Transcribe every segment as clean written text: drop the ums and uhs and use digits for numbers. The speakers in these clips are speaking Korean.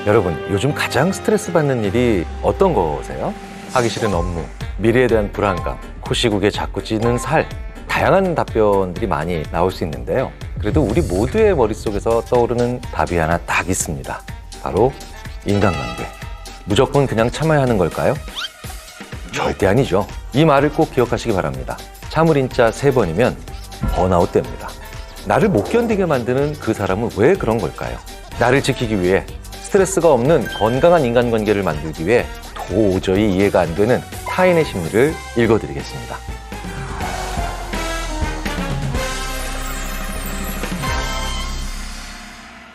여러분, 요즘 가장 스트레스 받는 일이 어떤 거세요? 하기 싫은 업무, 미래에 대한 불안감, 코시국에 자꾸 찌는 살, 다양한 답변들이 많이 나올 수 있는데요. 그래도 우리 모두의 머릿속에서 떠오르는 답이 하나 딱 있습니다. 바로 인간관계. 무조건 그냥 참아야 하는 걸까요? 절대 아니죠. 이 말을 꼭 기억하시기 바랍니다. 참을 인자 3번이면 번아웃 됩니다. 나를 못 견디게 만드는 그 사람은 왜 그런 걸까요? 나를 지키기 위해 스트레스가 없는 건강한 인간관계를 만들기 위해 도저히 이해가 안 되는 타인의 심리를 읽어드리겠습니다.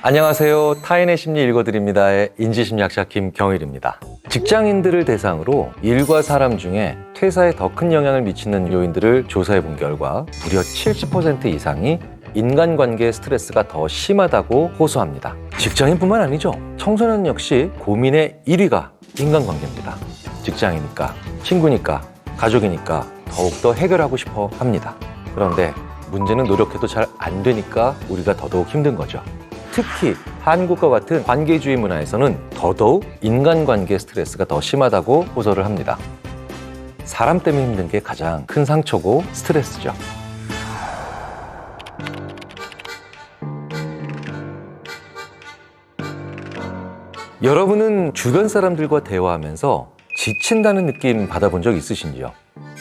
안녕하세요. 타인의 심리 읽어드립니다의 인지심리학자 김경일입니다. 직장인들을 대상으로 일과 사람 중에 퇴사에 더 큰 영향을 미치는 요인들을 조사해 본 결과 무려 70% 이상이 인간관계 스트레스가 더 심하다고 호소합니다. 직장인뿐만 아니죠. 청소년 역시 고민의 1위가 인간관계입니다. 직장이니까, 친구니까, 가족이니까 더욱더 해결하고 싶어 합니다. 그런데 문제는 노력해도 잘 안 되니까 우리가 더더욱 힘든 거죠. 특히 한국과 같은 관계주의 문화에서는 더더욱 인간관계 스트레스가 더 심하다고 호소를 합니다. 사람 때문에 힘든 게 가장 큰 상처고 스트레스죠. 여러분은 주변 사람들과 대화하면서 지친다는 느낌 받아본 적 있으신지요?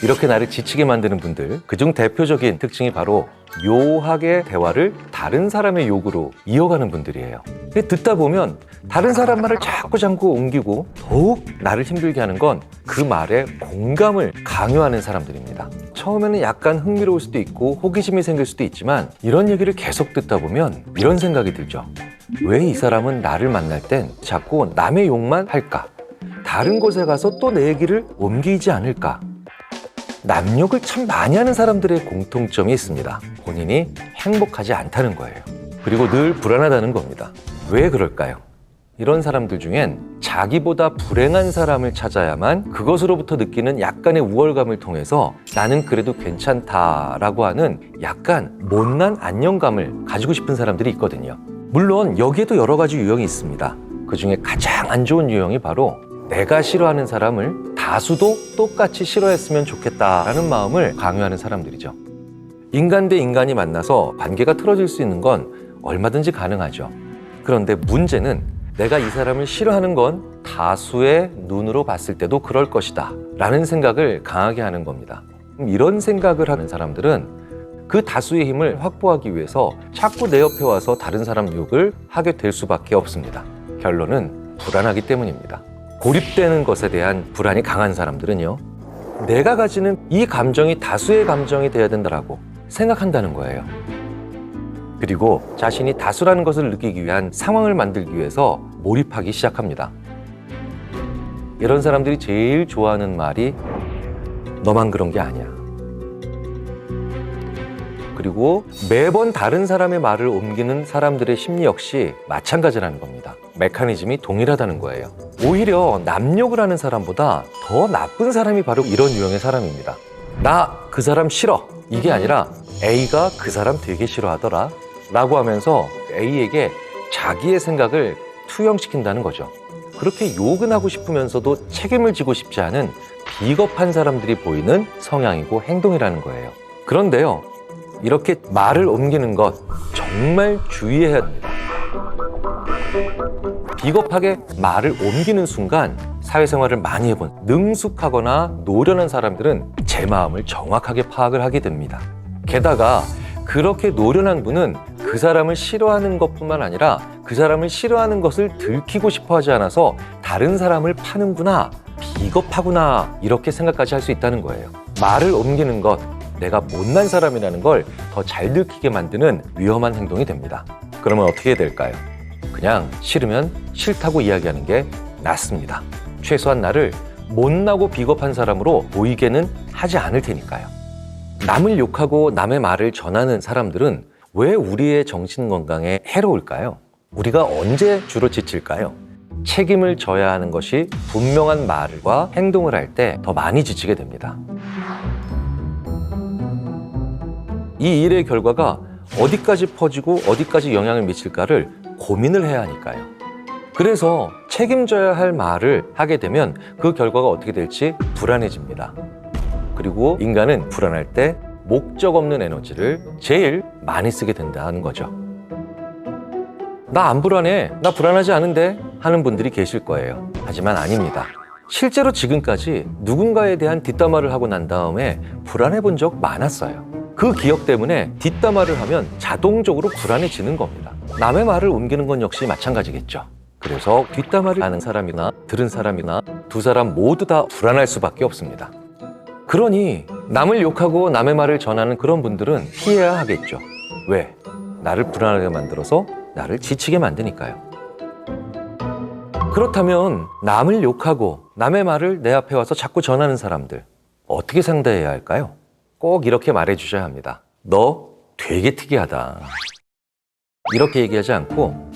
이렇게 나를 지치게 만드는 분들, 그중 대표적인 특징이 바로 묘하게 대화를 다른 사람의 욕으로 이어가는 분들이에요. 듣다 보면 다른 사람 말을 자꾸 옮기고 더욱 나를 힘들게 하는 건 그 말에 공감을 강요하는 사람들입니다. 처음에는 약간 흥미로울 수도 있고 호기심이 생길 수도 있지만 이런 얘기를 계속 듣다 보면 이런 생각이 들죠. 왜 이 사람은 나를 만날 땐 자꾸 남의 욕만 할까? 다른 곳에 가서 또 내 얘기를 옮기지 않을까? 남욕을 참 많이 하는 사람들의 공통점이 있습니다. 본인이 행복하지 않다는 거예요. 그리고 늘 불안하다는 겁니다. 왜 그럴까요? 이런 사람들 중엔 자기보다 불행한 사람을 찾아야만 그것으로부터 느끼는 약간의 우월감을 통해서 나는 그래도 괜찮다라고 하는 약간 못난 안정감을 가지고 싶은 사람들이 있거든요. 물론 여기에도 여러 가지 유형이 있습니다. 그 중에 가장 안 좋은 유형이 바로 내가 싫어하는 사람을 다수도 똑같이 싫어했으면 좋겠다라는 마음을 강요하는 사람들이죠. 인간 대 인간이 만나서 관계가 틀어질 수 있는 건 얼마든지 가능하죠. 그런데 문제는 내가 이 사람을 싫어하는 건 다수의 눈으로 봤을 때도 그럴 것이다 라는 생각을 강하게 하는 겁니다. 이런 생각을 하는 사람들은 그 다수의 힘을 확보하기 위해서 자꾸 내 옆에 와서 다른 사람 욕을 하게 될 수밖에 없습니다. 결론은 불안하기 때문입니다. 고립되는 것에 대한 불안이 강한 사람들은요, 내가 가지는 이 감정이 다수의 감정이 돼야 된다고 생각한다는 거예요. 그리고 자신이 다수라는 것을 느끼기 위한 상황을 만들기 위해서 몰입하기 시작합니다. 이런 사람들이 제일 좋아하는 말이 너만 그런 게 아니야. 그리고 매번 다른 사람의 말을 옮기는 사람들의 심리 역시 마찬가지라는 겁니다. 메커니즘이 동일하다는 거예요. 오히려 남욕을 하는 사람보다 더 나쁜 사람이 바로 이런 유형의 사람입니다. 나 그 사람 싫어. 이게 아니라 A가 그 사람 되게 싫어하더라 라고 하면서 A에게 자기의 생각을 투영시킨다는 거죠. 그렇게 욕은 하고 싶으면서도 책임을 지고 싶지 않은 비겁한 사람들이 보이는 성향이고 행동이라는 거예요. 그런데요, 이렇게 말을 옮기는 것 정말 주의해야 합니다. 비겁하게 말을 옮기는 순간 사회생활을 많이 해본 능숙하거나 노련한 사람들은 제 마음을 정확하게 파악을 하게 됩니다. 게다가 그렇게 노련한 분은 그 사람을 싫어하는 것뿐만 아니라 그 사람을 싫어하는 것을 들키고 싶어 하지 않아서 다른 사람을 파는구나, 비겁하구나 이렇게 생각까지 할 수 있다는 거예요. 말을 옮기는 것, 내가 못난 사람이라는 걸 더 잘 들키게 만드는 위험한 행동이 됩니다. 그러면 어떻게 해야 될까요? 그냥 싫으면 싫다고 이야기하는 게 낫습니다. 최소한 나를 못나고 비겁한 사람으로 보이게는 하지 않을 테니까요. 남을 욕하고 남의 말을 전하는 사람들은 왜 우리의 정신건강에 해로울까요? 우리가 언제 주로 지칠까요? 책임을 져야 하는 것이 분명한 말과 행동을 할 때 더 많이 지치게 됩니다. 이 일의 결과가 어디까지 퍼지고 어디까지 영향을 미칠까를 고민을 해야 하니까요. 그래서 책임져야 할 말을 하게 되면 그 결과가 어떻게 될지 불안해집니다. 그리고 인간은 불안할 때 목적 없는 에너지를 제일 많이 쓰게 된다는 거죠. 나 안 불안해, 나 불안하지 않은데 하는 분들이 계실 거예요. 하지만 아닙니다. 실제로 지금까지 누군가에 대한 뒷담화를 하고 난 다음에 불안해 본 적 많았어요. 그 기억 때문에 뒷담화를 하면 자동적으로 불안해지는 겁니다. 남의 말을 옮기는 건 역시 마찬가지겠죠. 그래서 뒷담화를 하는 사람이나 들은 사람이나 두 사람 모두 다 불안할 수밖에 없습니다. 그러니 남을 욕하고 남의 말을 전하는 그런 분들은 피해야 하겠죠. 왜? 나를 불안하게 만들어서 나를 지치게 만드니까요. 그렇다면 남을 욕하고 남의 말을 내 앞에 와서 자꾸 전하는 사람들 어떻게 상대해야 할까요? 꼭 이렇게 말해주셔야 합니다. 너 되게 특이하다. 이렇게 얘기하지 않고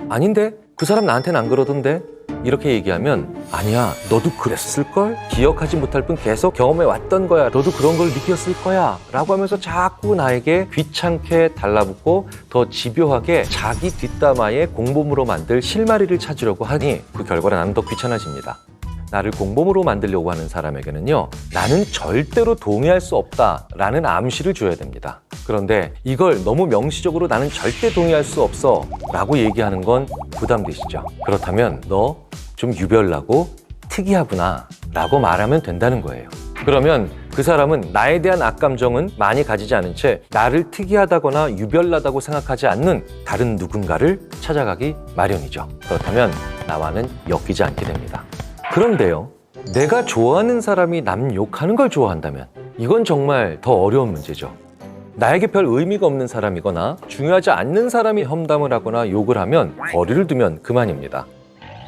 아닌데? 그 사람 나한테는 안 그러던데? 이렇게 얘기하면 아니야, 너도 그랬을걸? 기억하지 못할 뿐 계속 경험해 왔던 거야. 너도 그런 걸 느꼈을 거야. 라고 하면서 자꾸 나에게 귀찮게 달라붙고 더 집요하게 자기 뒷담화에 공범으로 만들 실마리를 찾으려고 하니 그 결과는 나는 더 귀찮아집니다. 나를 공범으로 만들려고 하는 사람에게는요, 나는 절대로 동의할 수 없다라는 암시를 줘야 됩니다. 그런데 이걸 너무 명시적으로 나는 절대 동의할 수 없어 라고 얘기하는 건 부담되시죠? 그렇다면 너 좀 유별나고 특이하구나 라고 말하면 된다는 거예요. 그러면 그 사람은 나에 대한 악감정은 많이 가지지 않은 채 나를 특이하다거나 유별나다고 생각하지 않는 다른 누군가를 찾아가기 마련이죠. 그렇다면 나와는 엮이지 않게 됩니다. 그런데요, 내가 좋아하는 사람이 남 욕하는 걸 좋아한다면 이건 정말 더 어려운 문제죠. 나에게 별 의미가 없는 사람이거나 중요하지 않는 사람이 험담을 하거나 욕을 하면 거리를 두면 그만입니다.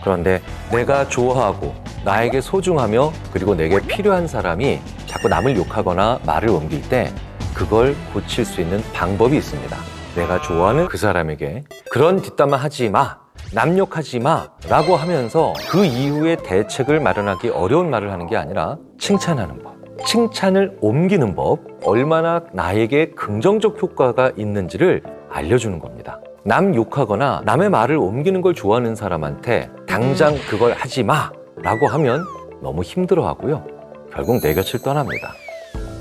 그런데 내가 좋아하고 나에게 소중하며 그리고 내게 필요한 사람이 자꾸 남을 욕하거나 말을 옮길 때 그걸 고칠 수 있는 방법이 있습니다. 내가 좋아하는 그 사람에게 그런 뒷담화 하지 마, 남 욕하지 마 라고 하면서 그 이후에 대책을 마련하기 어려운 말을 하는 게 아니라 칭찬하는 법, 칭찬을 옮기는 법, 얼마나 나에게 긍정적 효과가 있는지를 알려주는 겁니다. 남 욕하거나 남의 말을 옮기는 걸 좋아하는 사람한테 당장 그걸 하지 마 라고 하면 너무 힘들어하고요, 결국 내 곁을 떠납니다.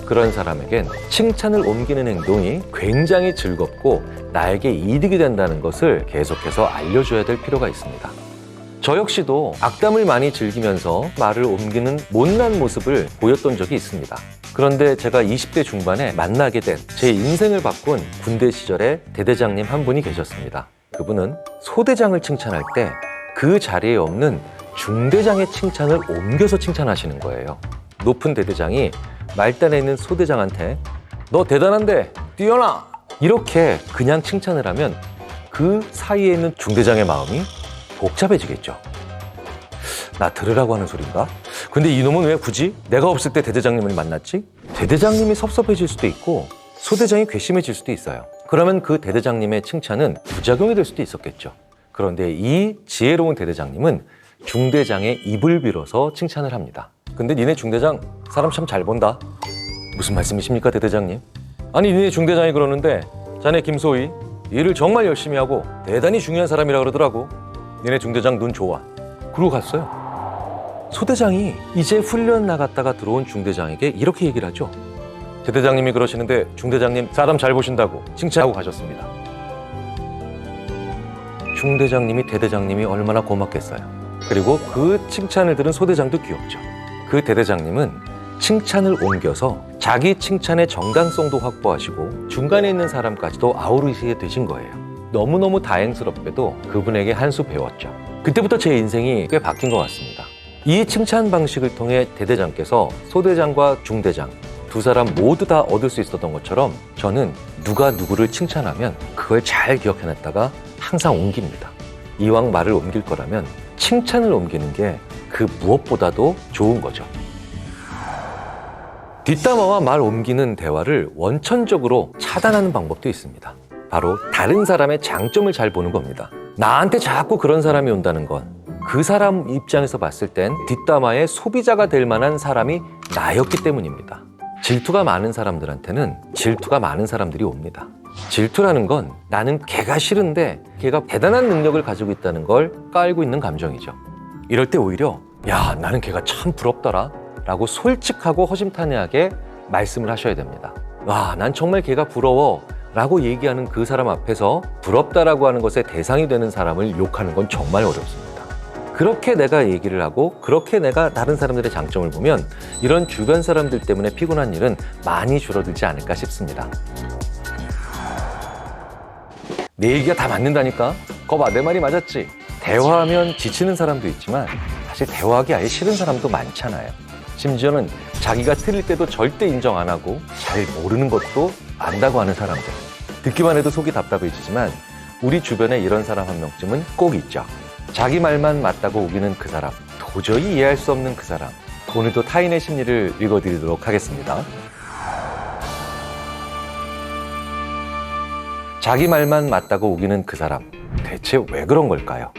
그런 사람에겐 칭찬을 옮기는 행동이 굉장히 즐겁고 나에게 이득이 된다는 것을 계속해서 알려줘야 될 필요가 있습니다. 저 역시도 악담을 많이 즐기면서 말을 옮기는 못난 모습을 보였던 적이 있습니다. 그런데 제가 20대 중반에 만나게 된 제 인생을 바꾼 군대 시절의 대대장님 한 분이 계셨습니다. 그분은 소대장을 칭찬할 때 그 자리에 없는 중대장의 칭찬을 옮겨서 칭찬하시는 거예요. 높은 대대장이 말단에 있는 소대장한테 너 대단한데 뛰어나! 이렇게 그냥 칭찬을 하면 그 사이에 있는 중대장의 마음이 복잡해지겠죠. 나 들으라고 하는 소린가? 근데 이놈은 왜 굳이 내가 없을 때 대대장님을 만났지? 대대장님이 섭섭해질 수도 있고 소대장이 괘씸해질 수도 있어요. 그러면 그 대대장님의 칭찬은 부작용이 될 수도 있었겠죠. 그런데 이 지혜로운 대대장님은 중대장의 입을 빌어서 칭찬을 합니다. 근데 니네 중대장 사람 참 잘 본다. 무슨 말씀이십니까, 대대장님? 아니, 니네 중대장이 그러는데 자네 김소희 일을 정말 열심히 하고 대단히 중요한 사람이라 그러더라고. 니네 중대장 눈 좋아. 그러고 갔어요. 소대장이 이제 훈련 나갔다가 들어온 중대장에게 이렇게 얘기를 하죠. 대대장님이 그러시는데 중대장님 사람 잘 보신다고 칭찬하고 가셨습니다. 중대장님이 대대장님이 얼마나 고맙겠어요. 그리고 그 칭찬을 들은 소대장도 귀엽죠. 그 대대장님은 칭찬을 옮겨서 자기 칭찬의 정당성도 확보하시고 중간에 있는 사람까지도 아우르시게 되신 거예요. 너무너무 다행스럽게도 그분에게 한 수 배웠죠. 그때부터 제 인생이 꽤 바뀐 것 같습니다. 이 칭찬 방식을 통해 대대장께서 소대장과 중대장 두 사람 모두 다 얻을 수 있었던 것처럼 저는 누가 누구를 칭찬하면 그걸 잘 기억해놨다가 항상 옮깁니다. 이왕 말을 옮길 거라면 칭찬을 옮기는 게 그 무엇보다도 좋은 거죠. 뒷담화와 말 옮기는 대화를 원천적으로 차단하는 방법도 있습니다. 바로 다른 사람의 장점을 잘 보는 겁니다. 나한테 자꾸 그런 사람이 온다는 건 그 사람 입장에서 봤을 땐 뒷담화의 소비자가 될 만한 사람이 나였기 때문입니다. 질투가 많은 사람들한테는 질투가 많은 사람들이 옵니다. 질투라는 건 나는 걔가 싫은데 걔가 대단한 능력을 가지고 있다는 걸 깔고 있는 감정이죠. 이럴 때 오히려 야, 나는 걔가 참 부럽더라 라고 솔직하고 허심탄회하게 말씀을 하셔야 됩니다. 와, 난 정말 걔가 부러워 라고 얘기하는 그 사람 앞에서 부럽다라고 하는 것의 대상이 되는 사람을 욕하는 건 정말 어렵습니다. 그렇게 내가 얘기를 하고 그렇게 내가 다른 사람들의 장점을 보면 이런 주변 사람들 때문에 피곤한 일은 많이 줄어들지 않을까 싶습니다. 내 얘기가 다 맞는다니까? 거봐, 내 말이 맞았지? 대화하면 지치는 사람도 있지만 사실 대화하기 아예 싫은 사람도 많잖아요. 심지어는 자기가 틀릴 때도 절대 인정 안 하고 잘 모르는 것도 안다고 하는 사람들. 듣기만 해도 속이 답답해지지만 우리 주변에 이런 사람 한 명쯤은 꼭 있죠. 자기 말만 맞다고 우기는 그 사람, 도저히 이해할 수 없는 그 사람. 오늘도 타인의 심리를 읽어드리도록 하겠습니다. 자기 말만 맞다고 우기는 그 사람, 대체 왜 그런 걸까요?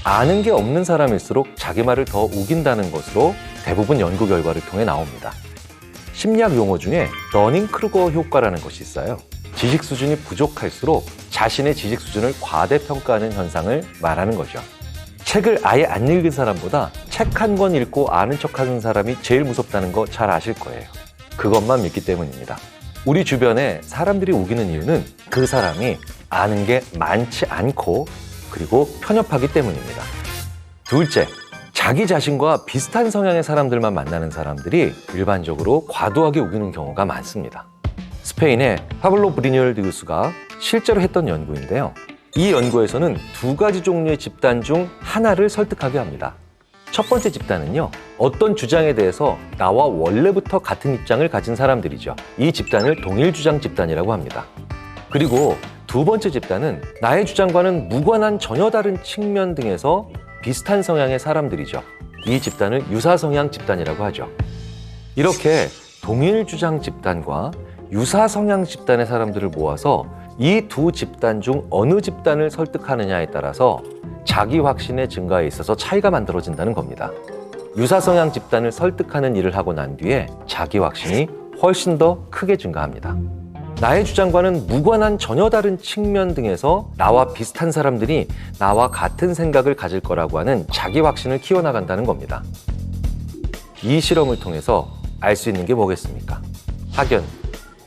아는 게 없는 사람일수록 자기 말을 더 우긴다는 것으로 대부분 연구 결과를 통해 나옵니다. 심리학 용어 중에 러닝-크루거 효과라는 것이 있어요. 지식 수준이 부족할수록 자신의 지식 수준을 과대평가하는 현상을 말하는 거죠. 책을 아예 안 읽은 사람보다 책 한 권 읽고 아는 척하는 사람이 제일 무섭다는 거 잘 아실 거예요. 그것만 믿기 때문입니다. 우리 주변에 사람들이 우기는 이유는 그 사람이 아는 게 많지 않고 그리고 편협하기 때문입니다. 둘째, 자기 자신과 비슷한 성향의 사람들만 만나는 사람들이 일반적으로 과도하게 우기는 경우가 많습니다. 스페인의 파블로 브리뉴얼 교수가 실제로 했던 연구인데요. 이 연구에서는 두 가지 종류의 집단 중 하나를 설득하게 합니다. 첫 번째 집단은요, 어떤 주장에 대해서 나와 원래부터 같은 입장을 가진 사람들이죠. 이 집단을 동일 주장 집단이라고 합니다. 그리고 두 번째 집단은 나의 주장과는 무관한 전혀 다른 측면 등에서 비슷한 성향의 사람들이죠. 이 집단을 유사 성향 집단이라고 하죠. 이렇게 동일 주장 집단과 유사 성향 집단의 사람들을 모아서 이 두 집단 중 어느 집단을 설득하느냐에 따라서 자기 확신의 증가에 있어서 차이가 만들어진다는 겁니다. 유사 성향 집단을 설득하는 일을 하고 난 뒤에 자기 확신이 훨씬 더 크게 증가합니다. 나의 주장과는 무관한 전혀 다른 측면 등에서 나와 비슷한 사람들이 나와 같은 생각을 가질 거라고 하는 자기 확신을 키워나간다는 겁니다. 이 실험을 통해서 알 수 있는 게 뭐겠습니까? 학연,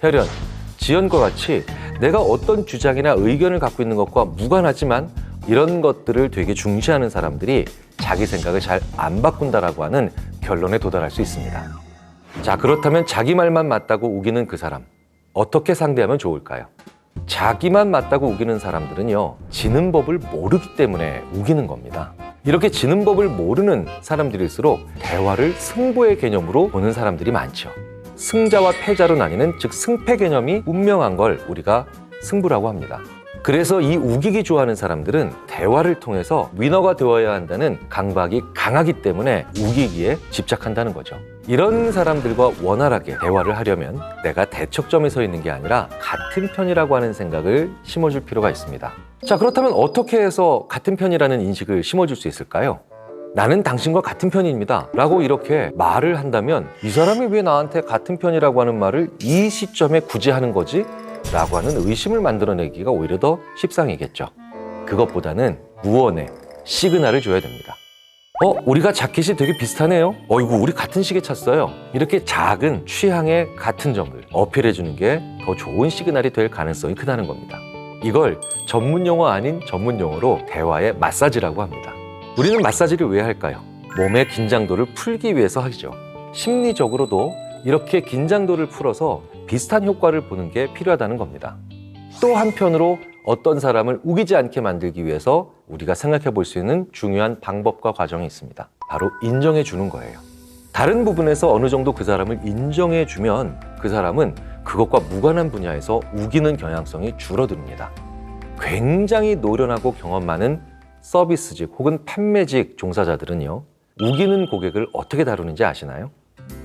혈연, 지연과 같이 내가 어떤 주장이나 의견을 갖고 있는 것과 무관하지만 이런 것들을 되게 중시하는 사람들이 자기 생각을 잘 안 바꾼다라고 하는 결론에 도달할 수 있습니다. 자, 그렇다면 자기 말만 맞다고 우기는 그 사람, 어떻게 상대하면 좋을까요? 자기만 맞다고 우기는 사람들은요, 지는 법을 모르기 때문에 우기는 겁니다. 이렇게 지는 법을 모르는 사람들일수록 대화를 승부의 개념으로 보는 사람들이 많죠. 승자와 패자로 나뉘는, 즉 승패 개념이 분명한 걸 우리가 승부라고 합니다. 그래서 이 우기기 좋아하는 사람들은 대화를 통해서 위너가 되어야 한다는 강박이 강하기 때문에 우기기에 집착한다는 거죠. 이런 사람들과 원활하게 대화를 하려면 내가 대척점에 서 있는 게 아니라 같은 편이라고 하는 생각을 심어줄 필요가 있습니다. 자, 그렇다면 어떻게 해서 같은 편이라는 인식을 심어줄 수 있을까요? 나는 당신과 같은 편입니다 라고 이렇게 말을 한다면 이 사람이 왜 나한테 같은 편이라고 하는 말을 이 시점에 굳이 하는 거지? 라고 하는 의심을 만들어내기가 오히려 더 십상이겠죠. 그것보다는 무언의 시그널을 줘야 됩니다. 우리가 자켓이 되게 비슷하네요. 어이구, 우리 같은 시계 찼어요. 이렇게 작은 취향의 같은 점을 어필해 주는 게 더 좋은 시그널이 될 가능성이 크다는 겁니다. 이걸 전문 용어 아닌 전문 용어로 대화의 마사지라고 합니다. 우리는 마사지를 왜 할까요? 몸의 긴장도를 풀기 위해서 하죠. 심리적으로도 이렇게 긴장도를 풀어서 비슷한 효과를 보는 게 필요하다는 겁니다. 또 한편으로 어떤 사람을 우기지 않게 만들기 위해서 우리가 생각해 볼 수 있는 중요한 방법과 과정이 있습니다. 바로 인정해 주는 거예요. 다른 부분에서 어느 정도 그 사람을 인정해 주면 그 사람은 그것과 무관한 분야에서 우기는 경향성이 줄어듭니다. 굉장히 노련하고 경험 많은 서비스직 혹은 판매직 종사자들은요, 우기는 고객을 어떻게 다루는지 아시나요?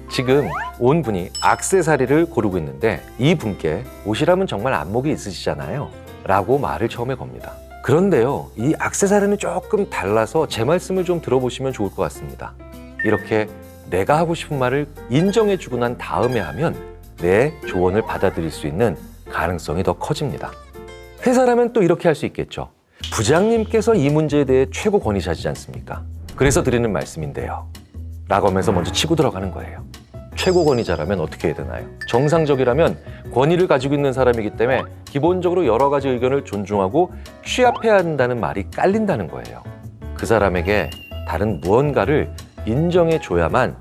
지금 온 분이 액세서리를 고르고 있는데 이 분께 옷이라면 정말 안목이 있으시잖아요 라고 말을 처음에 겁니다. 그런데요, 이 액세서리는 조금 달라서 제 말씀을 좀 들어보시면 좋을 것 같습니다. 이렇게 내가 하고 싶은 말을 인정해주고 난 다음에 하면 내 조언을 받아들일 수 있는 가능성이 더 커집니다. 회사라면 또 이렇게 할 수 있겠죠. 부장님께서 이 문제에 대해 최고 권위자시지 않습니까? 그래서 드리는 말씀인데요. 라고 하면서 먼저 치고 들어가는 거예요. 최고 권위자라면 어떻게 해야 되나요? 정상적이라면 권위를 가지고 있는 사람이기 때문에 기본적으로 여러 가지 의견을 존중하고 취합해야 한다는 말이 깔린다는 거예요. 그 사람에게 다른 무언가를 인정해 줘야만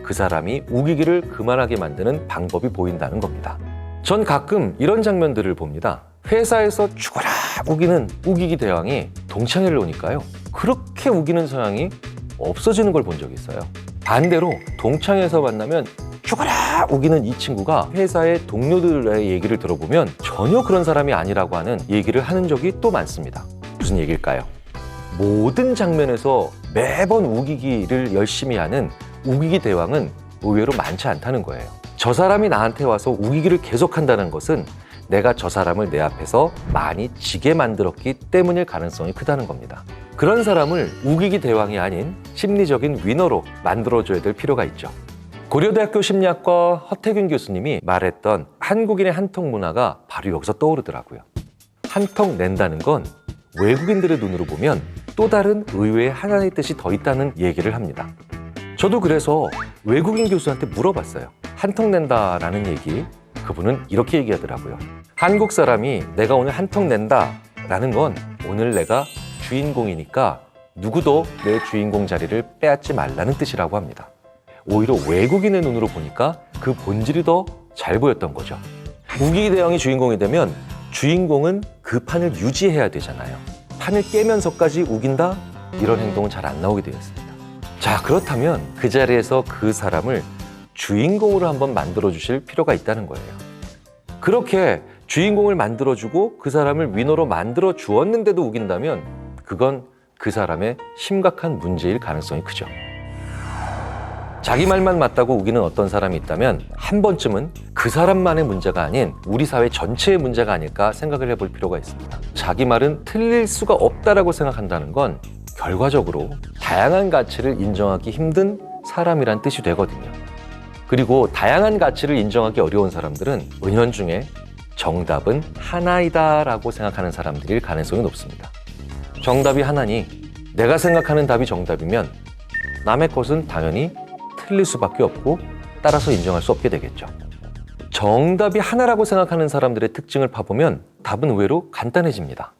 그 사람이 우기기를 그만하게 만드는 방법이 보인다는 겁니다. 전 가끔 이런 장면들을 봅니다. 회사에서 죽어라 우기는 우기기 대왕이 동창회를 오니까요. 그렇게 우기는 성향이 없어지는 걸 본 적이 있어요. 반대로 동창회에서 만나면 죽어라 우기는 이 친구가 회사의 동료들의 얘기를 들어보면 전혀 그런 사람이 아니라고 하는 얘기를 하는 적이 또 많습니다. 무슨 얘기일까요? 모든 장면에서 매번 우기기를 열심히 하는 우기기 대왕은 의외로 많지 않다는 거예요. 저 사람이 나한테 와서 우기기를 계속한다는 것은 내가 저 사람을 내 앞에서 많이 지게 만들었기 때문일 가능성이 크다는 겁니다. 그런 사람을 우기기 대왕이 아닌 심리적인 위너로 만들어줘야 될 필요가 있죠. 고려대학교 심리학과 허태균 교수님이 말했던 한국인의 한턱 문화가 바로 여기서 떠오르더라고요. 한턱 낸다는 건 외국인들의 눈으로 보면 또 다른 의외의 하나의 뜻이 더 있다는 얘기를 합니다. 저도 그래서 외국인 교수한테 물어봤어요. 한턱 낸다라는 얘기, 그분은 이렇게 얘기하더라고요. 한국 사람이 내가 오늘 한턱 낸다라는 건 오늘 내가 주인공이니까 누구도 내 주인공 자리를 빼앗지 말라는 뜻이라고 합니다. 오히려 외국인의 눈으로 보니까 그 본질이 더 잘 보였던 거죠. 우기기 대왕이 주인공이 되면 주인공은 그 판을 유지해야 되잖아요. 판을 깨면서까지 우긴다? 이런 행동은 잘 안 나오게 되어 있습니다. 자, 그렇다면 그 자리에서 그 사람을 주인공으로 한번 만들어주실 필요가 있다는 거예요. 그렇게 주인공을 만들어주고 그 사람을 위너로 만들어 주었는데도 우긴다면 그건 그 사람의 심각한 문제일 가능성이 크죠. 자기 말만 맞다고 우기는 어떤 사람이 있다면 한 번쯤은 그 사람만의 문제가 아닌 우리 사회 전체의 문제가 아닐까 생각을 해볼 필요가 있습니다. 자기 말은 틀릴 수가 없다라고 생각한다는 건 결과적으로 다양한 가치를 인정하기 힘든 사람이란 뜻이 되거든요. 그리고 다양한 가치를 인정하기 어려운 사람들은 은연중에 정답은 하나이다라고 생각하는 사람들일 가능성이 높습니다. 정답이 하나니 내가 생각하는 답이 정답이면 남의 것은 당연히 틀릴 수밖에 없고 따라서 인정할 수 없게 되겠죠. 정답이 하나라고 생각하는 사람들의 특징을 파보면 답은 의외로 간단해집니다.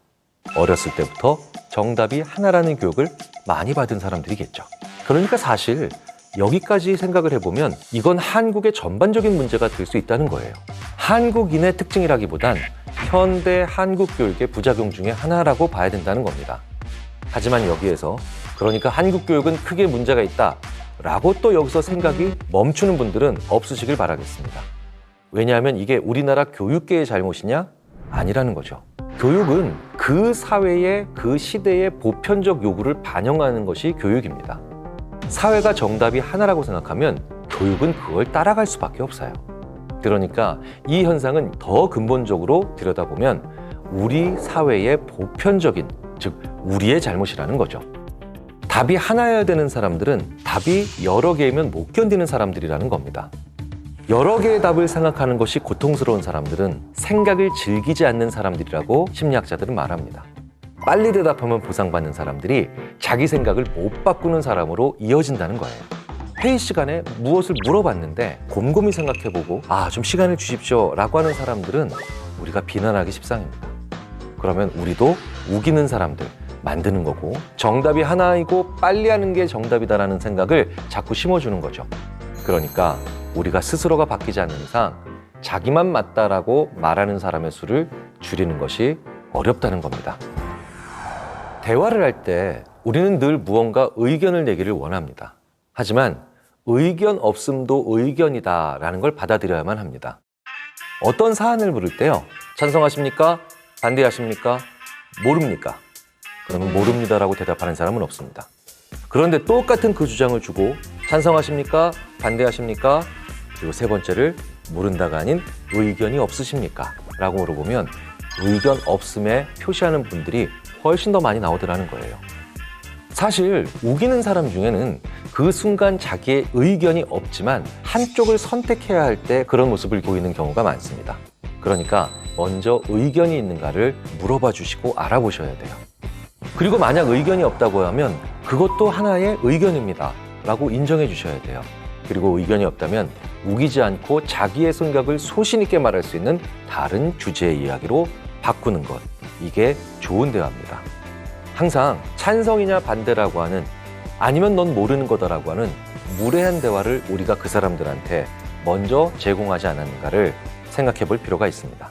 어렸을 때부터 정답이 하나라는 교육을 많이 받은 사람들이겠죠. 그러니까 사실 여기까지 생각을 해보면 이건 한국의 전반적인 문제가 될 수 있다는 거예요. 한국인의 특징이라기보단 현대 한국 교육의 부작용 중에 하나라고 봐야 된다는 겁니다. 하지만 여기에서 그러니까 한국 교육은 크게 문제가 있다 라고 또 여기서 생각이 멈추는 분들은 없으시길 바라겠습니다. 왜냐하면 이게 우리나라 교육계의 잘못이냐? 아니라는 거죠. 교육은 그 사회의 그 시대의 보편적 요구를 반영하는 것이 교육입니다. 사회가 정답이 하나라고 생각하면 교육은 그걸 따라갈 수밖에 없어요. 그러니까 이 현상은 더 근본적으로 들여다보면 우리 사회의 보편적인, 즉 우리의 잘못이라는 거죠. 답이 하나여야 되는 사람들은 답이 여러 개이면 못 견디는 사람들이라는 겁니다. 여러 개의 답을 생각하는 것이 고통스러운 사람들은 생각을 즐기지 않는 사람들이라고 심리학자들은 말합니다. 빨리 대답하면 보상받는 사람들이 자기 생각을 못 바꾸는 사람으로 이어진다는 거예요. 회의 시간에 무엇을 물어봤는데 곰곰이 생각해보고 좀 시간을 주십시오 라고 하는 사람들은 우리가 비난하기 십상입니다. 그러면 우리도 우기는 사람들 만드는 거고 정답이 하나이고 빨리 하는 게 정답이다라는 생각을 자꾸 심어주는 거죠. 그러니까 우리가 스스로가 바뀌지 않는 이상 자기만 맞다라고 말하는 사람의 수를 줄이는 것이 어렵다는 겁니다. 대화를 할 때 우리는 늘 무언가 의견을 내기를 원합니다. 하지만 의견 없음도 의견이다라는 걸 받아들여야만 합니다. 어떤 사안을 물을 때요. 찬성하십니까? 반대하십니까? 모릅니까? 그러면 모릅니다라고 대답하는 사람은 없습니다. 그런데 똑같은 그 주장을 주고 찬성하십니까? 반대하십니까? 그리고 세 번째를 모른다가 아닌 의견이 없으십니까? 라고 물어보면 의견 없음에 표시하는 분들이 훨씬 더 많이 나오더라는 거예요. 사실 우기는 사람 중에는 그 순간 자기의 의견이 없지만 한쪽을 선택해야 할 때 그런 모습을 보이는 경우가 많습니다. 그러니까 먼저 의견이 있는가를 물어봐 주시고 알아보셔야 돼요. 그리고 만약 의견이 없다고 하면 그것도 하나의 의견입니다 라고 인정해 주셔야 돼요. 그리고 의견이 없다면 우기지 않고 자기의 생각을 소신 있게 말할 수 있는 다른 주제의 이야기로 바꾸는 것, 이게 좋은 대화입니다. 항상 찬성이냐 반대라고 하는, 아니면 넌 모르는 거다라고 하는 무례한 대화를 우리가 그 사람들한테 먼저 제공하지 않았는가를 생각해 볼 필요가 있습니다.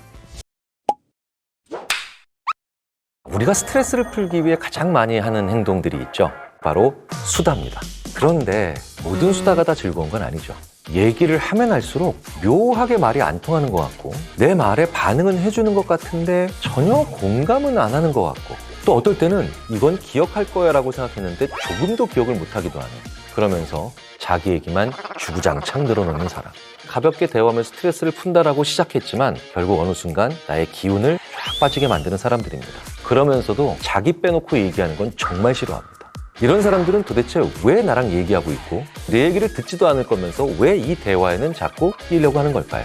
우리가 스트레스를 풀기 위해 가장 많이 하는 행동들이 있죠. 바로 수다입니다. 그런데 모든 수다가 다 즐거운 건 아니죠. 얘기를 하면 할수록 묘하게 말이 안 통하는 것 같고, 내 말에 반응은 해주는 것 같은데 전혀 공감은 안 하는 것 같고, 또 어떨 때는 이건 기억할 거야 라고 생각했는데 조금도 기억을 못 하기도 하는, 그러면서 자기 얘기만 주구장창 늘어놓는 사람. 가볍게 대화하면서 스트레스를 푼다라고 시작했지만 결국 어느 순간 나의 기운을 쫙 빠지게 만드는 사람들입니다. 그러면서도 자기 빼놓고 얘기하는 건 정말 싫어합니다. 이런 사람들은 도대체 왜 나랑 얘기하고 있고 내 얘기를 듣지도 않을 거면서 왜 이 대화에는 자꾸 끼려고 하는 걸까요?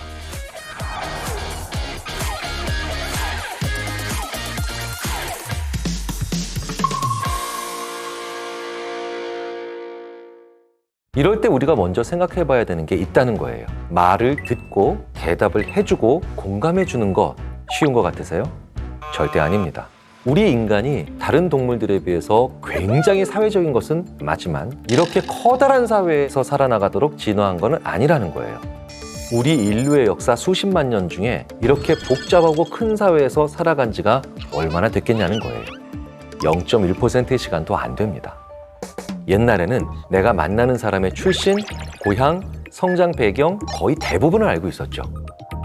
이럴 때 우리가 먼저 생각해 봐야 되는 게 있다는 거예요. 말을 듣고 대답을 해주고 공감해주는 것 쉬운 것 같으세요? 절대 아닙니다. 우리 인간이 다른 동물들에 비해서 굉장히 사회적인 것은 맞지만 이렇게 커다란 사회에서 살아나가도록 진화한 것은 아니라는 거예요. 우리 인류의 역사 수십만 년 중에 이렇게 복잡하고 큰 사회에서 살아간 지가 얼마나 됐겠냐는 거예요. 0.1%의 시간도 안 됩니다. 옛날에는 내가 만나는 사람의 출신, 고향, 성장 배경 거의 대부분을 알고 있었죠.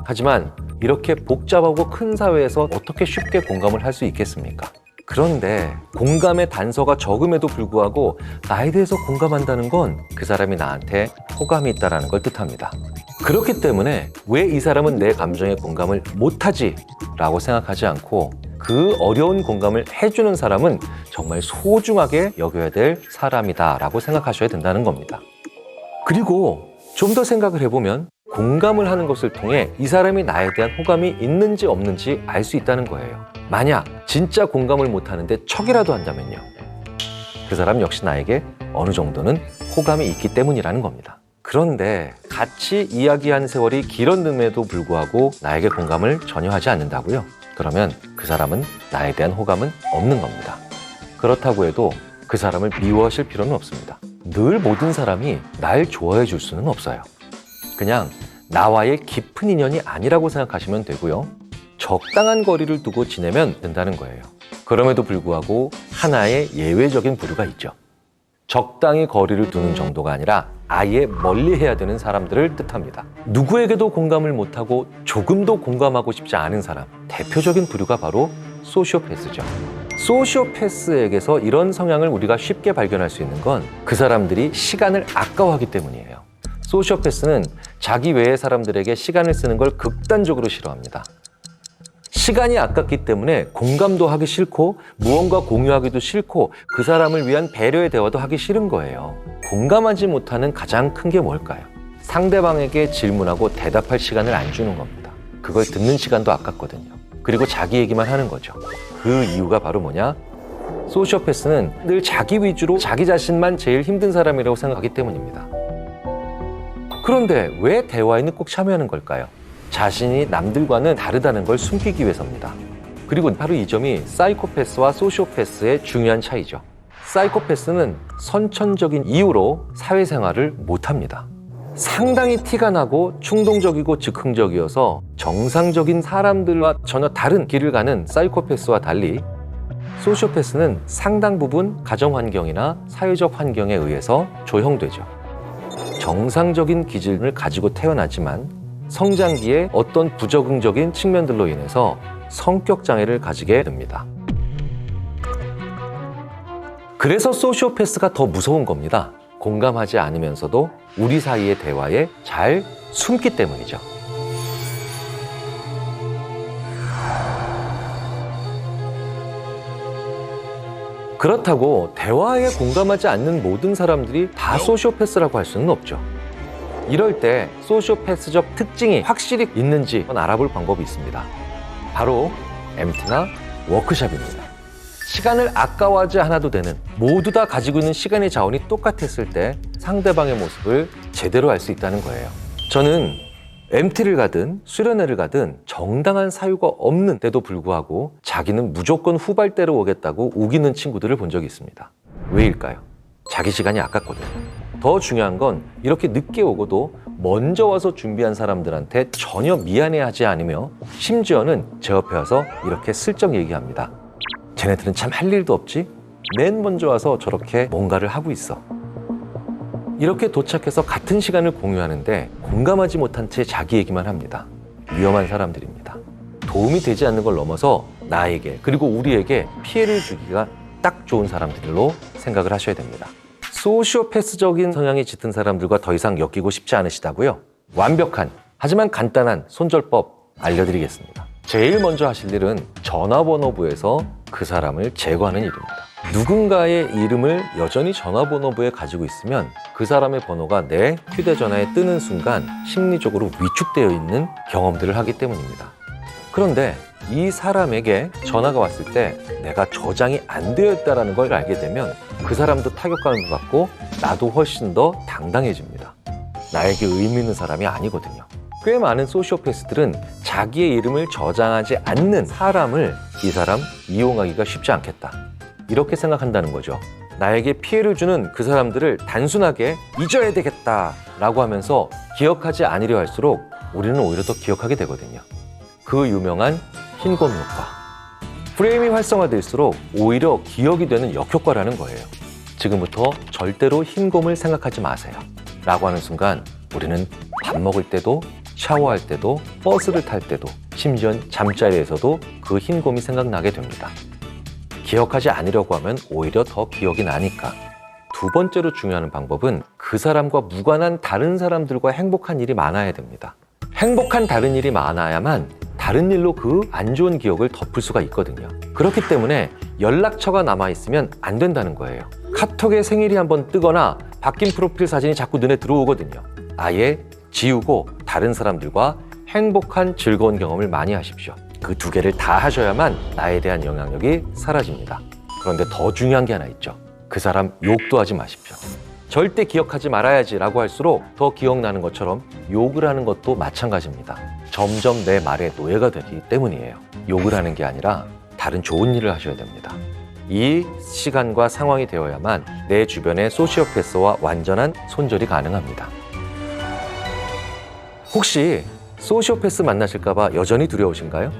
하지만 이렇게 복잡하고 큰 사회에서 어떻게 쉽게 공감을 할 수 있겠습니까? 그런데 공감의 단서가 적음에도 불구하고 나에 대해서 공감한다는 건 그 사람이 나한테 호감이 있다는 걸 뜻합니다. 그렇기 때문에 왜 이 사람은 내 감정에 공감을 못하지? 라고 생각하지 않고 그 어려운 공감을 해주는 사람은 정말 소중하게 여겨야 될 사람이다 라고 생각하셔야 된다는 겁니다. 그리고 좀 더 생각을 해보면 공감을 하는 것을 통해 이 사람이 나에 대한 호감이 있는지 없는지 알 수 있다는 거예요. 만약 진짜 공감을 못하는데 척이라도 한다면요, 그 사람 역시 나에게 어느 정도는 호감이 있기 때문이라는 겁니다. 그런데 같이 이야기한 세월이 길었음에도 불구하고 나에게 공감을 전혀 하지 않는다고요? 그러면 그 사람은 나에 대한 호감은 없는 겁니다. 그렇다고 해도 그 사람을 미워하실 필요는 없습니다. 늘 모든 사람이 날 좋아해 줄 수는 없어요. 그냥 나와의 깊은 인연이 아니라고 생각하시면 되고요. 적당한 거리를 두고 지내면 된다는 거예요. 그럼에도 불구하고 하나의 예외적인 부류가 있죠. 적당히 거리를 두는 정도가 아니라 아예 멀리해야 되는 사람들을 뜻합니다. 누구에게도 공감을 못하고 조금도 공감하고 싶지 않은 사람, 대표적인 부류가 바로 소시오패스죠. 소시오패스에게서 이런 성향을 우리가 쉽게 발견할 수 있는 건 그 사람들이 시간을 아까워하기 때문이에요. 소시오패스는 자기 외의 사람들에게 시간을 쓰는 걸 극단적으로 싫어합니다. 시간이 아깝기 때문에 공감도 하기 싫고 무언가 공유하기도 싫고 그 사람을 위한 배려의 대화도 하기 싫은 거예요. 공감하지 못하는 가장 큰 게 뭘까요? 상대방에게 질문하고 대답할 시간을 안 주는 겁니다. 그걸 듣는 시간도 아깝거든요. 그리고 자기 얘기만 하는 거죠. 그 이유가 바로 뭐냐? 소시오패스는 늘 자기 위주로 자기 자신만 제일 힘든 사람이라고 생각하기 때문입니다. 그런데 왜 대화에는 꼭 참여하는 걸까요? 자신이 남들과는 다르다는 걸 숨기기 위해서입니다. 그리고 바로 이 점이 사이코패스와 소시오패스의 중요한 차이죠. 사이코패스는 선천적인 이유로 사회생활을 못합니다. 상당히 티가 나고 충동적이고 즉흥적이어서 정상적인 사람들과 전혀 다른 길을 가는 사이코패스와 달리 소시오패스는 상당 부분 가정 환경이나 사회적 환경에 의해서 조형되죠. 정상적인 기질을 가지고 태어나지만 성장기에 어떤 부적응적인 측면들로 인해서 성격 장애를 가지게 됩니다. 그래서 소시오패스가 더 무서운 겁니다. 공감하지 않으면서도 우리 사이의 대화에 잘 숨기 때문이죠. 그렇다고 대화에 공감하지 않는 모든 사람들이 다 소시오패스라고 할 수는 없죠. 이럴 때 소시오패스적 특징이 확실히 있는지 알아볼 방법이 있습니다. 바로 MT나 워크샵입니다. 시간을 아까워하지 않아도 되는, 모두 다 가지고 있는 시간의 자원이 똑같았을 때 상대방의 모습을 제대로 알 수 있다는 거예요. 저는 MT를 가든 수련회를 가든 정당한 사유가 없는데도 불구하고 자기는 무조건 후발대로 오겠다고 우기는 친구들을 본 적이 있습니다. 왜일까요? 자기 시간이 아깝거든요. 더 중요한 건 이렇게 늦게 오고도 먼저 와서 준비한 사람들한테 전혀 미안해하지 않으며 심지어는 제 옆에 와서 이렇게 슬쩍 얘기합니다. 쟤네들은 참 할 일도 없지? 맨 먼저 와서 저렇게 뭔가를 하고 있어. 이렇게 도착해서 같은 시간을 공유하는데 공감하지 못한 채 자기 얘기만 합니다. 위험한 사람들입니다. 도움이 되지 않는 걸 넘어서 나에게 그리고 우리에게 피해를 주기가 딱 좋은 사람들로 생각을 하셔야 됩니다. 소시오패스적인 성향이 짙은 사람들과 더 이상 엮이고 싶지 않으시다고요? 완벽한, 하지만 간단한 손절법 알려드리겠습니다. 제일 먼저 하실 일은 전화번호부에서 그 사람을 제거하는 일입니다. 누군가의 이름을 여전히 전화번호부에 가지고 있으면 그 사람의 번호가 내 휴대전화에 뜨는 순간 심리적으로 위축되어 있는 경험들을 하기 때문입니다. 그런데 이 사람에게 전화가 왔을 때 내가 저장이 안 되어 있다는 걸 알게 되면 그 사람도 타격감을 받고 나도 훨씬 더 당당해집니다. 나에게 의미 있는 사람이 아니거든요. 꽤 많은 소시오패스들은 자기의 이름을 저장하지 않는 사람을 이 사람 이용하기가 쉽지 않겠다, 이렇게 생각한다는 거죠. 나에게 피해를 주는 그 사람들을 단순하게 잊어야 되겠다 라고 하면서 기억하지 않으려 할수록 우리는 오히려 더 기억하게 되거든요. 그 유명한 흰곰 효과. 프레임이 활성화될수록 오히려 기억이 되는 역효과라는 거예요. 지금부터 절대로 흰곰을 생각하지 마세요 라고 하는 순간 우리는 밥 먹을 때도, 샤워할 때도, 버스를 탈 때도, 심지어 잠자리에서도 그 흰곰이 생각나게 됩니다. 기억하지 않으려고 하면 오히려 더 기억이 나니까. 두 번째로 중요한 방법은 그 사람과 무관한 다른 사람들과 행복한 일이 많아야 됩니다. 행복한 다른 일이 많아야만 다른 일로 그 안 좋은 기억을 덮을 수가 있거든요. 그렇기 때문에 연락처가 남아있으면 안 된다는 거예요. 카톡에 생일이 한번 뜨거나 바뀐 프로필 사진이 자꾸 눈에 들어오거든요. 아예 지우고 다른 사람들과 행복한 즐거운 경험을 많이 하십시오. 그 두 개를 다 하셔야만 나에 대한 영향력이 사라집니다. 그런데 더 중요한 게 하나 있죠. 그 사람 욕도 하지 마십시오. 절대 기억하지 말아야지 라고 할수록 더 기억나는 것처럼 욕을 하는 것도 마찬가지입니다. 점점 내 말에 노예가 되기 때문이에요. 욕을 하는 게 아니라 다른 좋은 일을 하셔야 됩니다. 이 시간과 상황이 되어야만 내 주변의 소시오패스와 완전한 손절이 가능합니다. 혹시 소시오패스 만나실까봐 여전히 두려우신가요?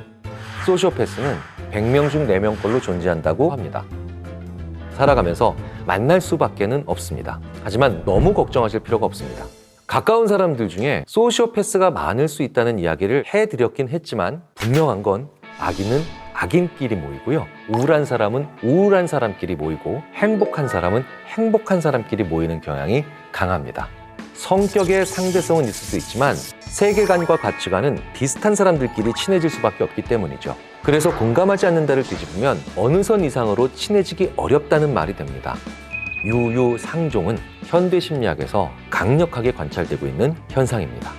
소시오패스는 100명 중 4명 걸로 존재한다고 합니다. 살아가면서 만날 수밖에는 없습니다. 하지만 너무 걱정하실 필요가 없습니다. 가까운 사람들 중에 소시오패스가 많을 수 있다는 이야기를 해드렸긴 했지만 분명한 건 악인은 악인끼리 모이고요. 우울한 사람은 우울한 사람끼리 모이고 행복한 사람은 행복한 사람끼리 모이는 경향이 강합니다. 성격의 상대성은 있을 수 있지만 세계관과 가치관은 비슷한 사람들끼리 친해질 수밖에 없기 때문이죠. 그래서 공감하지 않는다를 뒤집으면 어느 선 이상으로 친해지기 어렵다는 말이 됩니다. 유유상종은 현대 심리학에서 강력하게 관찰되고 있는 현상입니다.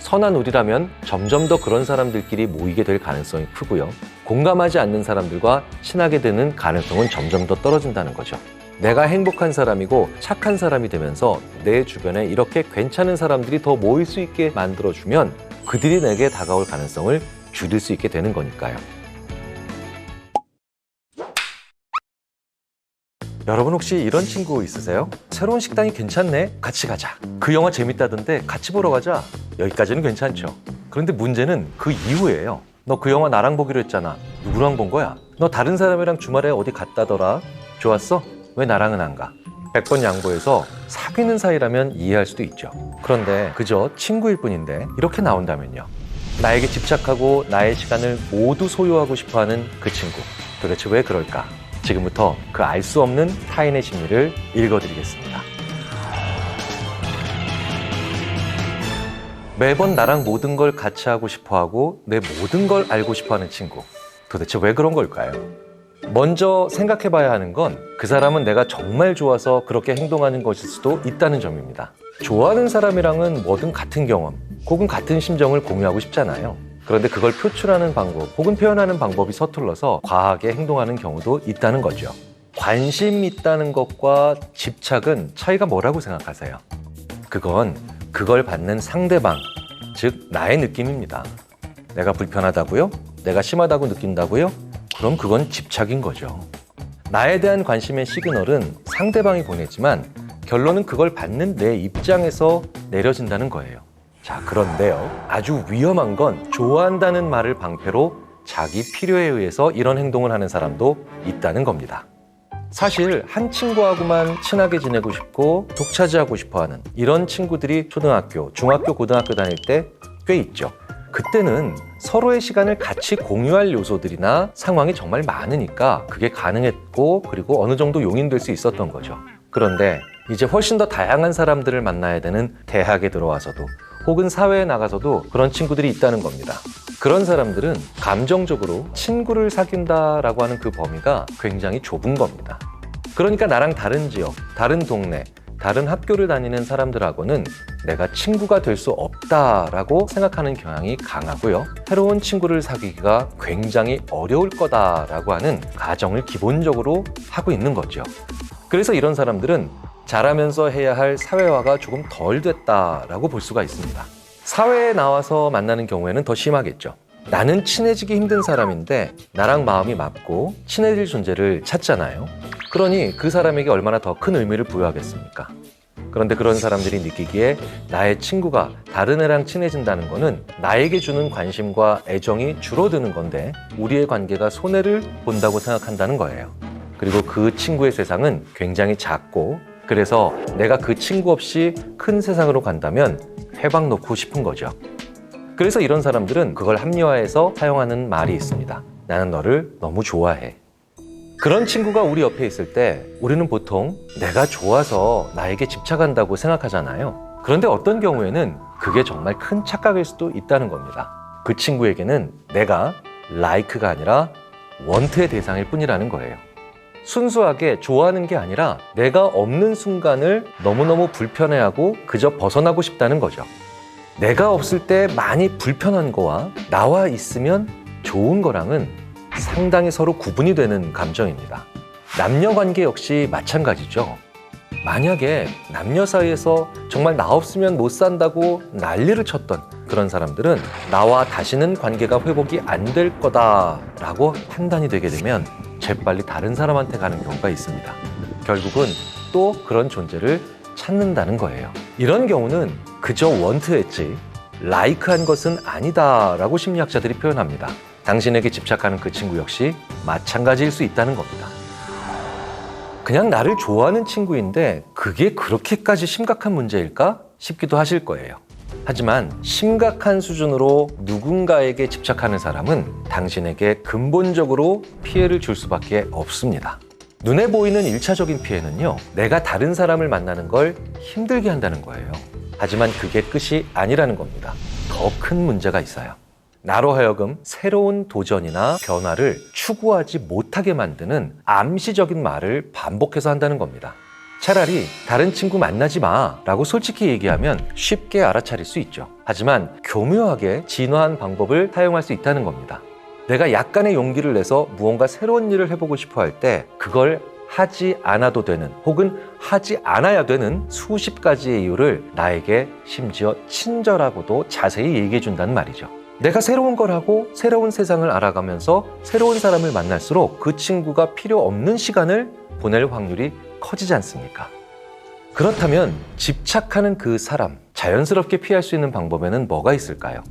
선한 우리라면 점점 더 그런 사람들끼리 모이게 될 가능성이 크고요. 공감하지 않는 사람들과 친하게 되는 가능성은 점점 더 떨어진다는 거죠. 내가 행복한 사람이고 착한 사람이 되면서 내 주변에 이렇게 괜찮은 사람들이 더 모일 수 있게 만들어주면 그들이 내게 다가올 가능성을 줄일 수 있게 되는 거니까요. 여러분 혹시 이런 친구 있으세요? 새로운 식당이 괜찮네? 같이 가자. 그 영화 재밌다던데 같이 보러 가자. 여기까지는 괜찮죠. 그런데 문제는 그 이후예요. 너 그 영화 나랑 보기로 했잖아. 누구랑 본 거야? 너 다른 사람이랑 주말에 어디 갔다더라? 좋았어? 왜 나랑은 안 가? 100번 양보해서 사귀는 사이라면 이해할 수도 있죠. 그런데 그저 친구일 뿐인데 이렇게 나온다면요. 나에게 집착하고 나의 시간을 모두 소유하고 싶어하는 그 친구. 도대체 왜 그럴까? 지금부터 그 알 수 없는 타인의 심리를 읽어드리겠습니다. 매번 나랑 모든 걸 같이 하고 싶어하고 내 모든 걸 알고 싶어하는 친구. 도대체 왜 그런 걸까요? 먼저 생각해 봐야 하는 건 그 사람은 내가 정말 좋아서 그렇게 행동하는 것일 수도 있다는 점입니다. 좋아하는 사람이랑은 뭐든 같은 경험 혹은 같은 심정을 공유하고 싶잖아요. 그런데 그걸 표출하는 방법 혹은 표현하는 방법이 서툴러서 과하게 행동하는 경우도 있다는 거죠. 관심 있다는 것과 집착은 차이가 뭐라고 생각하세요? 그건 그걸 받는 상대방, 즉 나의 느낌입니다. 내가 불편하다고요? 내가 심하다고 느낀다고요? 그럼 그건 집착인 거죠. 나에 대한 관심의 시그널은 상대방이 보내지만 결론은 그걸 받는 내 입장에서 내려진다는 거예요. 자, 그런데요. 아주 위험한 건 좋아한다는 말을 방패로 자기 필요에 의해서 이런 행동을 하는 사람도 있다는 겁니다. 사실 한 친구하고만 친하게 지내고 싶고 독차지하고 싶어하는 이런 친구들이 초등학교, 중학교, 고등학교 다닐 때 꽤 있죠. 그때는 서로의 시간을 같이 공유할 요소들이나 상황이 정말 많으니까 그게 가능했고 그리고 어느 정도 용인될 수 있었던 거죠. 그런데 이제 훨씬 더 다양한 사람들을 만나야 되는 대학에 들어와서도 혹은 사회에 나가서도 그런 친구들이 있다는 겁니다. 그런 사람들은 감정적으로 친구를 사귄다라고 하는 그 범위가 굉장히 좁은 겁니다. 그러니까 나랑 다른 지역, 다른 동네, 다른 학교를 다니는 사람들하고는 내가 친구가 될 수 없다라고 생각하는 경향이 강하고요. 새로운 친구를 사귀기가 굉장히 어려울 거다라고 하는 가정을 기본적으로 하고 있는 거죠. 그래서 이런 사람들은 자라면서 해야 할 사회화가 조금 덜 됐다라고 볼 수가 있습니다. 사회에 나와서 만나는 경우에는 더 심하겠죠. 나는 친해지기 힘든 사람인데 나랑 마음이 맞고 친해질 존재를 찾잖아요. 그러니 그 사람에게 얼마나 더 큰 의미를 부여하겠습니까? 그런데 그런 사람들이 느끼기에 나의 친구가 다른 애랑 친해진다는 거는 나에게 주는 관심과 애정이 줄어드는 건데 우리의 관계가 손해를 본다고 생각한다는 거예요. 그리고 그 친구의 세상은 굉장히 작고 그래서 내가 그 친구 없이 큰 세상으로 간다면 회방 놓고 싶은 거죠. 그래서 이런 사람들은 그걸 합리화해서 사용하는 말이 있습니다. 나는 너를 너무 좋아해. 그런 친구가 우리 옆에 있을 때 우리는 보통 내가 좋아서 나에게 집착한다고 생각하잖아요. 그런데 어떤 경우에는 그게 정말 큰 착각일 수도 있다는 겁니다. 그 친구에게는 내가 like가 아니라 want의 대상일 뿐이라는 거예요. 순수하게 좋아하는 게 아니라 내가 없는 순간을 너무너무 불편해하고 그저 벗어나고 싶다는 거죠. 내가 없을 때 많이 불편한 거와 나와 있으면 좋은 거랑은 상당히 서로 구분이 되는 감정입니다. 남녀 관계 역시 마찬가지죠. 만약에 남녀 사이에서 정말 나 없으면 못 산다고 난리를 쳤던 그런 사람들은 나와 다시는 관계가 회복이 안 될 거다라고 판단이 되게 되면 재빨리 다른 사람한테 가는 경우가 있습니다. 결국은 또 그런 존재를 찾는다는 거예요. 이런 경우는 그저 원트했지 라이크한 것은 아니다라고 심리학자들이 표현합니다. 당신에게 집착하는 그 친구 역시 마찬가지일 수 있다는 겁니다. 그냥 나를 좋아하는 친구인데 그게 그렇게까지 심각한 문제일까 싶기도 하실 거예요. 하지만 심각한 수준으로 누군가에게 집착하는 사람은 당신에게 근본적으로 피해를 줄 수밖에 없습니다. 눈에 보이는 1차적인 피해는요, 내가 다른 사람을 만나는 걸 힘들게 한다는 거예요. 하지만 그게 끝이 아니라는 겁니다. 더 큰 문제가 있어요. 나로 하여금 새로운 도전이나 변화를 추구하지 못하게 만드는 암시적인 말을 반복해서 한다는 겁니다. 차라리 다른 친구 만나지 마 라고 솔직히 얘기하면 쉽게 알아차릴 수 있죠. 하지만 교묘하게 진화한 방법을 사용할 수 있다는 겁니다. 내가 약간의 용기를 내서 무언가 새로운 일을 해보고 싶어 할 때 그걸 하지 않아도 되는 혹은 하지 않아야 되는 수십 가지의 이유를 나에게 심지어 친절하고도 자세히 얘기해 준다는 말이죠. 내가 새로운 걸 하고 새로운 세상을 알아가면서 새로운 사람을 만날수록 그 친구가 필요 없는 시간을 보낼 확률이 커지지 않습니까? 그렇다면 집착하는 그 사람, 자연스럽게 피할 수 있는 방법에는 뭐가 있을까요?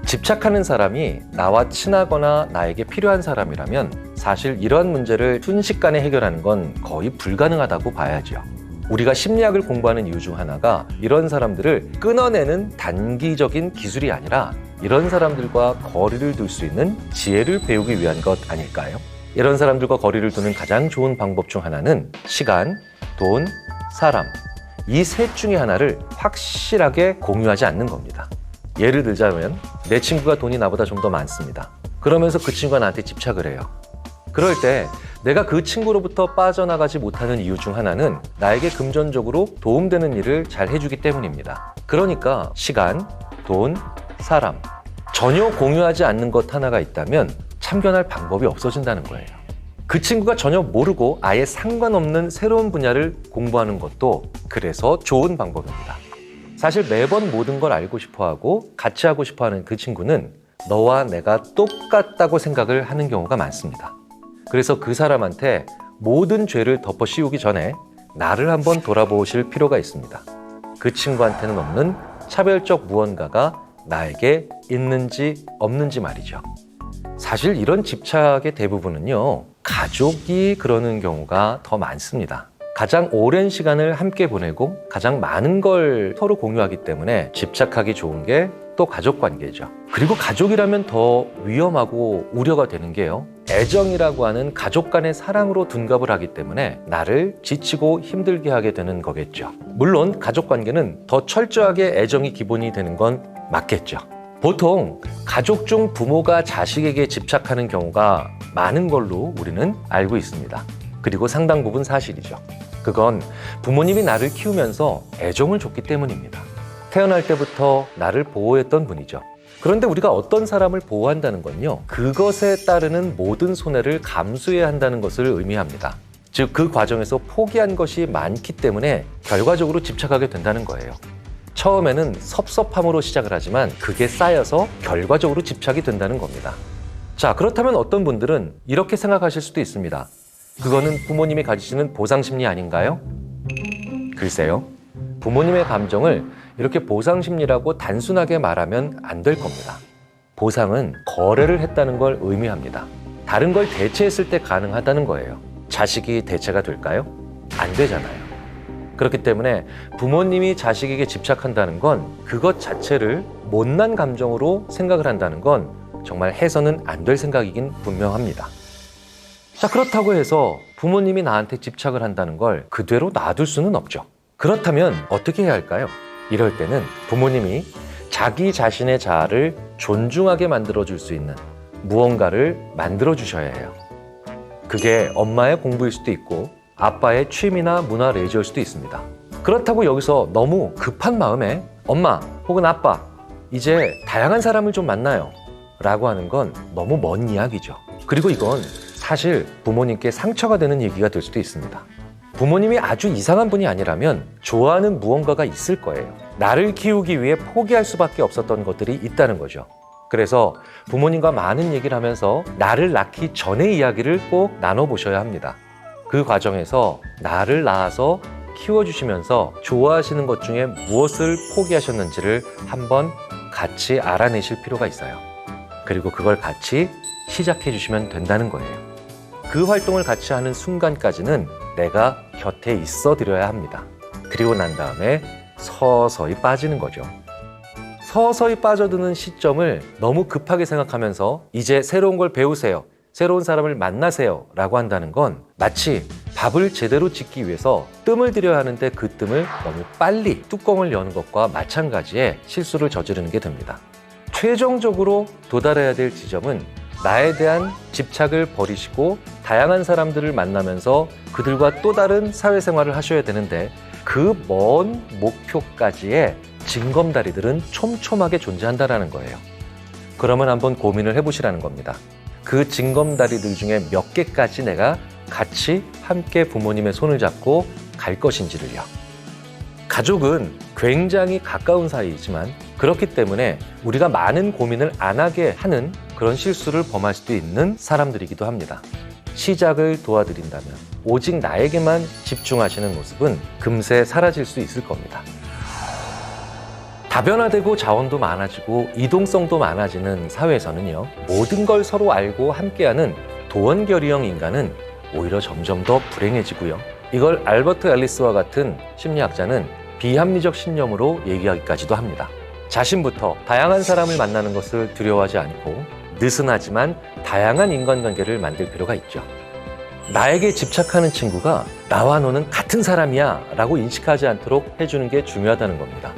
집착하는 사람이 나와 친하거나 나에게 필요한 사람이라면 사실 이러한 문제를 순식간에 해결하는 건 거의 불가능하다고 봐야죠. 우리가 심리학을 공부하는 이유 중 하나가 이런 사람들을 끊어내는 단기적인 기술이 아니라 이런 사람들과 거리를 둘 수 있는 지혜를 배우기 위한 것 아닐까요? 이런 사람들과 거리를 두는 가장 좋은 방법 중 하나는 시간, 돈, 사람, 이 셋 중에 하나를 확실하게 공유하지 않는 겁니다. 예를 들자면 내 친구가 돈이 나보다 좀 더 많습니다. 그러면서 그 친구가 나한테 집착을 해요. 그럴 때 내가 그 친구로부터 빠져나가지 못하는 이유 중 하나는 나에게 금전적으로 도움되는 일을 잘 해주기 때문입니다. 그러니까 시간, 돈, 사람, 전혀 공유하지 않는 것 하나가 있다면 참견할 방법이 없어진다는 거예요. 그 친구가 전혀 모르고 아예 상관없는 새로운 분야를 공부하는 것도 그래서 좋은 방법입니다. 사실 매번 모든 걸 알고 싶어하고 같이 하고 싶어하는 그 친구는 너와 내가 똑같다고 생각을 하는 경우가 많습니다. 그래서 그 사람한테 모든 죄를 덮어 씌우기 전에 나를 한번 돌아보실 필요가 있습니다. 그 친구한테는 없는 차별적 무언가가 나에게 있는지 없는지 말이죠. 사실 이런 집착의 대부분은요, 가족이 그러는 경우가 더 많습니다. 가장 오랜 시간을 함께 보내고 가장 많은 걸 서로 공유하기 때문에 집착하기 좋은 게 또 가족 관계죠. 그리고 가족이라면 더 위험하고 우려가 되는 게요, 애정이라고 하는 가족 간의 사랑으로 둔갑을 하기 때문에 나를 지치고 힘들게 하게 되는 거겠죠. 물론 가족 관계는 더 철저하게 애정이 기본이 되는 건 맞겠죠. 보통 가족 중 부모가 자식에게 집착하는 경우가 많은 걸로 우리는 알고 있습니다. 그리고 상당 부분 사실이죠. 그건 부모님이 나를 키우면서 애정을 줬기 때문입니다. 태어날 때부터 나를 보호했던 분이죠. 그런데 우리가 어떤 사람을 보호한다는 건요, 그것에 따르는 모든 손해를 감수해야 한다는 것을 의미합니다. 즉, 그 과정에서 포기한 것이 많기 때문에 결과적으로 집착하게 된다는 거예요. 처음에는 섭섭함으로 시작을 하지만 그게 쌓여서 결과적으로 집착이 된다는 겁니다. 자, 그렇다면 어떤 분들은 이렇게 생각하실 수도 있습니다. 그거는 부모님이 가지시는 보상심리 아닌가요? 글쎄요. 부모님의 감정을 이렇게 보상심리라고 단순하게 말하면 안 될 겁니다. 보상은 거래를 했다는 걸 의미합니다. 다른 걸 대체했을 때 가능하다는 거예요. 자식이 대체가 될까요? 안 되잖아요. 그렇기 때문에 부모님이 자식에게 집착한다는 건 그것 자체를 못난 감정으로 생각을 한다는 건 정말 해서는 안 될 생각이긴 분명합니다. 자, 그렇다고 해서 부모님이 나한테 집착을 한다는 걸 그대로 놔둘 수는 없죠. 그렇다면 어떻게 해야 할까요? 이럴 때는 부모님이 자기 자신의 자아를 존중하게 만들어줄 수 있는 무언가를 만들어주셔야 해요. 그게 엄마의 공부일 수도 있고 아빠의 취미나 문화 레저일 수도 있습니다. 그렇다고 여기서 너무 급한 마음에 엄마 혹은 아빠, 이제 다양한 사람을 좀 만나요 라고 하는 건 너무 먼 이야기죠. 그리고 이건 사실 부모님께 상처가 되는 얘기가 될 수도 있습니다. 부모님이 아주 이상한 분이 아니라면 좋아하는 무언가가 있을 거예요. 나를 키우기 위해 포기할 수밖에 없었던 것들이 있다는 거죠. 그래서 부모님과 많은 얘기를 하면서 나를 낳기 전의 이야기를 꼭 나눠보셔야 합니다. 그 과정에서 나를 낳아서 키워주시면서 좋아하시는 것 중에 무엇을 포기하셨는지를 한번 같이 알아내실 필요가 있어요. 그리고 그걸 같이 시작해 주시면 된다는 거예요. 그 활동을 같이 하는 순간까지는 내가 곁에 있어 드려야 합니다. 그리고 난 다음에 서서히 빠지는 거죠. 서서히 빠져드는 시점을 너무 급하게 생각하면서 이제 새로운 걸 배우세요, 새로운 사람을 만나세요 라고 한다는 건 마치 밥을 제대로 짓기 위해서 뜸을 들여야 하는데 그 뜸을 너무 빨리 뚜껑을 여는 것과 마찬가지의 실수를 저지르는 게 됩니다. 최종적으로 도달해야 될 지점은 나에 대한 집착을 버리시고 다양한 사람들을 만나면서 그들과 또 다른 사회생활을 하셔야 되는데 그 먼 목표까지의 징검다리들은 촘촘하게 존재한다는 거예요. 그러면 한번 고민을 해보시라는 겁니다. 그 징검다리들 중에 몇 개까지 내가 같이 함께 부모님의 손을 잡고 갈 것인지를요. 가족은 굉장히 가까운 사이이지만 그렇기 때문에 우리가 많은 고민을 안 하게 하는 그런 실수를 범할 수도 있는 사람들이기도 합니다. 시작을 도와드린다면 오직 나에게만 집중하시는 모습은 금세 사라질 수 있을 겁니다. 다변화되고 자원도 많아지고 이동성도 많아지는 사회에서는요, 모든 걸 서로 알고 함께하는 도원결의형 인간은 오히려 점점 더 불행해지고요. 이걸 알버트 앨리스와 같은 심리학자는 비합리적 신념으로 얘기하기까지도 합니다. 자신부터 다양한 사람을 만나는 것을 두려워하지 않고 느슨하지만 다양한 인간관계를 만들 필요가 있죠. 나에게 집착하는 친구가 나와 너는 같은 사람이야 라고 인식하지 않도록 해주는 게 중요하다는 겁니다.